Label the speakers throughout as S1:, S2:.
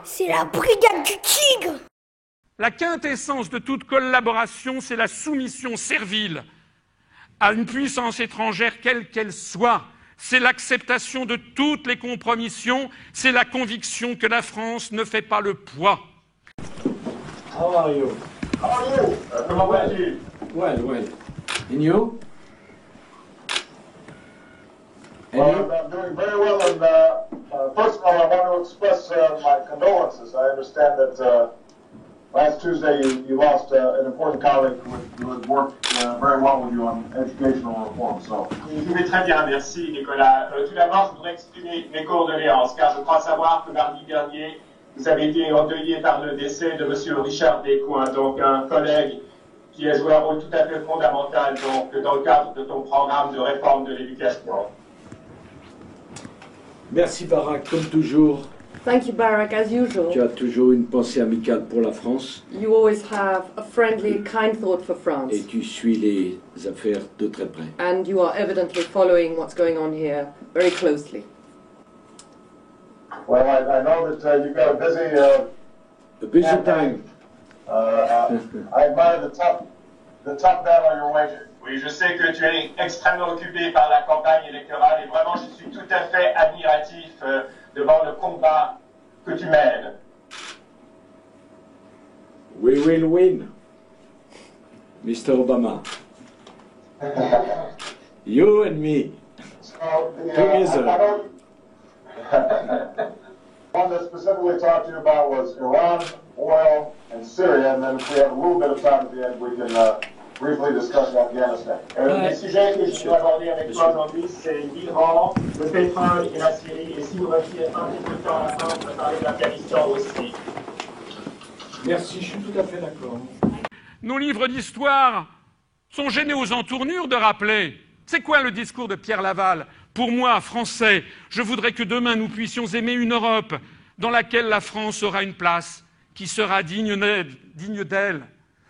S1: C'est la brigade du tigre.
S2: La quintessence de toute collaboration, c'est la soumission servile à une puissance étrangère quelle qu'elle soit. C'est l'acceptation de toutes les compromissions, c'est la conviction que la France ne fait pas le poids.
S3: How are you?
S4: How are you? Comment vas-tu?
S3: Well. And you?
S4: Well, I'm doing very well, and first of all, I want to express my condolences. I understand that last Tuesday you lost an important colleague who had worked very well with you on educational reform. So.
S5: Je vais très bien, merci Nicolas. Tout d'abord, je voudrais exprimer mes condoléances, car je crois savoir que mardi dernier, vous avez été endeuillé par le décès de M. Richard Descoings, donc un collègue qui a joué un rôle tout à fait fondamental donc, dans le cadre de ton programme de réforme de l'éducation.
S3: Merci Barack, comme toujours.
S6: Thank you, Barack, as usual.
S3: Tu as toujours une pensée amicale pour la France.
S6: You always have a friendly, kind thought for France.
S3: Et tu suis les affaires de très près.
S6: And you are evidently following what's going on here very closely.
S4: Well, I know that you've got
S3: A busy time.
S4: I admire the tough battle you're waging.
S5: Oui, je sais que tu es extrêmement occupé par la campagne électorale et vraiment je suis tout à fait admiratif devant le combat que tu mènes.
S3: We will win, Mr. Obama. You and me.
S4: So,
S3: Together.
S4: One that specifically talked to you about was Iran, oil, and Syria, and then if we have a little bit of time at the end, we can briefly discuss Afghanistan.
S5: Les sujets que je veux aborder avec toi aujourd'hui, c'est l'Iran, le pétrole et la Syrie, et si vous retirez un petit peu de temps à la fin, on peut parler de l'Afghanistan aussi.
S3: Merci, je suis tout à fait d'accord.
S2: Nos livres d'histoire sont gênés aux entournures de rappeler. C'est quoi le discours de Pierre Laval? Pour moi, Français, je voudrais que demain nous puissions aimer une Europe dans laquelle la France aura une place qui sera digne d'elle.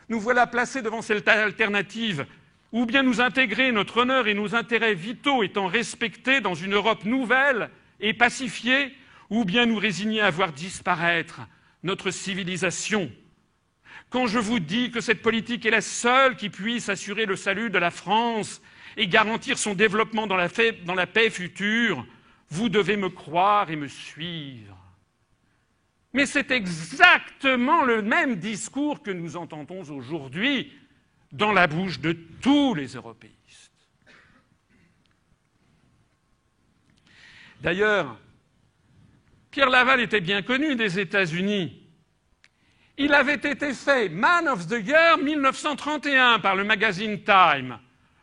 S2: Nous voilà placés devant cette alternative. Ou bien nous intégrer, notre honneur et nos intérêts vitaux étant respectés dans une Europe nouvelle et pacifiée, ou bien nous résigner à voir disparaître notre civilisation. Quand je vous dis que cette politique est la seule qui puisse assurer le salut de la France et garantir son développement dans la paix future, vous devez me croire et me suivre. Mais c'est exactement le même discours que nous entendons aujourd'hui dans la bouche de tous les européistes. D'ailleurs, Pierre Laval était bien connu des États-Unis. Il avait été fait Man of the Year 1931 par le magazine Time,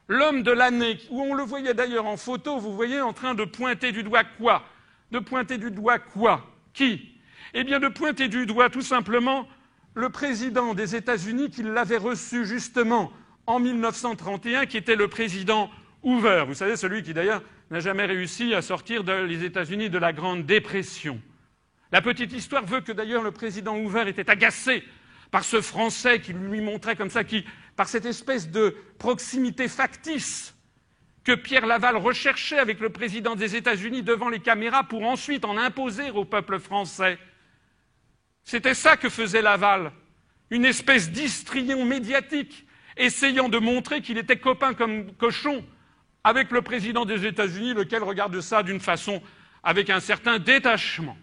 S2: l'homme de l'année, où on le voyait d'ailleurs en photo, vous voyez, en train de pointer du doigt quoi? De pointer du doigt quoi? Qui? Eh bien, de pointer du doigt tout simplement le président des États-Unis qui l'avait reçu justement en 1931, qui était le président Hoover. Vous savez, celui qui d'ailleurs n'a jamais réussi à sortir des États-Unis de la Grande Dépression. La petite histoire veut que d'ailleurs le président Hoover était agacé par ce Français qui lui montrait comme ça, par cette espèce de proximité factice que Pierre Laval recherchait avec le président des États-Unis devant les caméras pour ensuite en imposer au peuple français. C'était ça que faisait Laval, une espèce d'histrion médiatique, essayant de montrer qu'il était copain comme cochon avec le président des États-Unis, lequel regarde ça d'une façon avec un certain détachement.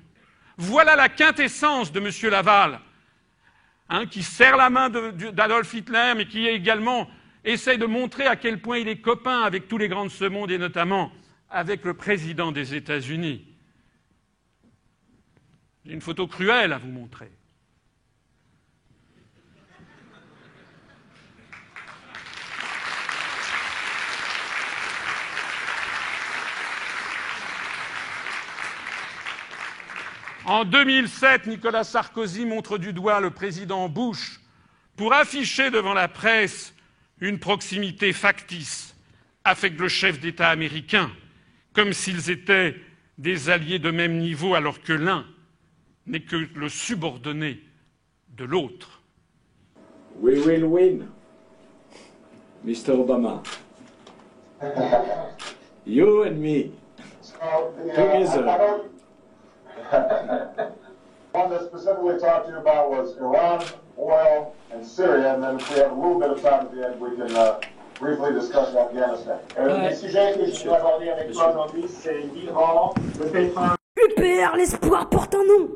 S2: Voilà la quintessence de M. Laval, qui serre la main d'Adolf Hitler, mais qui également essaye de montrer à quel point il est copain avec tous les grands de ce monde, et notamment avec le président des États-Unis. J'ai une photo cruelle à vous montrer. En 2007, Nicolas Sarkozy montre du doigt le président Bush pour afficher devant la presse une proximité factice avec le chef d'État américain, comme s'ils étaient des alliés de même niveau, alors que l'un n'est que le subordonné de l'autre.
S3: We will win, Mr. Obama. You and me. Together.
S4: One that specifically talk to you about was Iran, oil, and Syria, and then if we have a little bit of time at the end, we can briefly discuss Afghanistan.
S5: Les sujets que je veux aborder avec toi aujourd'hui, c'est l'Iran, le pétrole.
S1: Le père, l'espoir porte un nom.